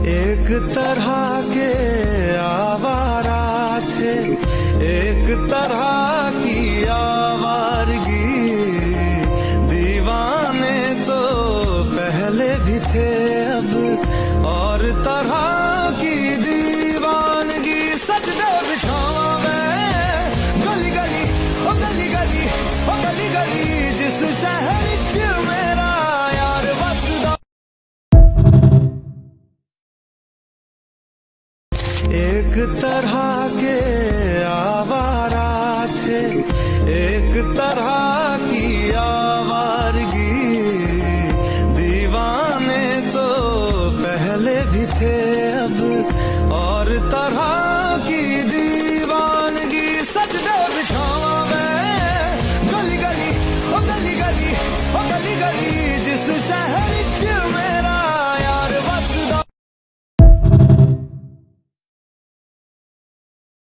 एक तरह के आवारा थे, एक तरह की आवारगी। दीवाने तो पहले भी थे, अब और तरह की दीवानगी। सजदे बिछावे गली गली ओ गली गली ओ गली गली, जिस शहर च मेरा यार बसदा। एक तरह के आवारा थे, एक तरह की आवारगी। दीवाने तो पहले भी थे, अब और तरह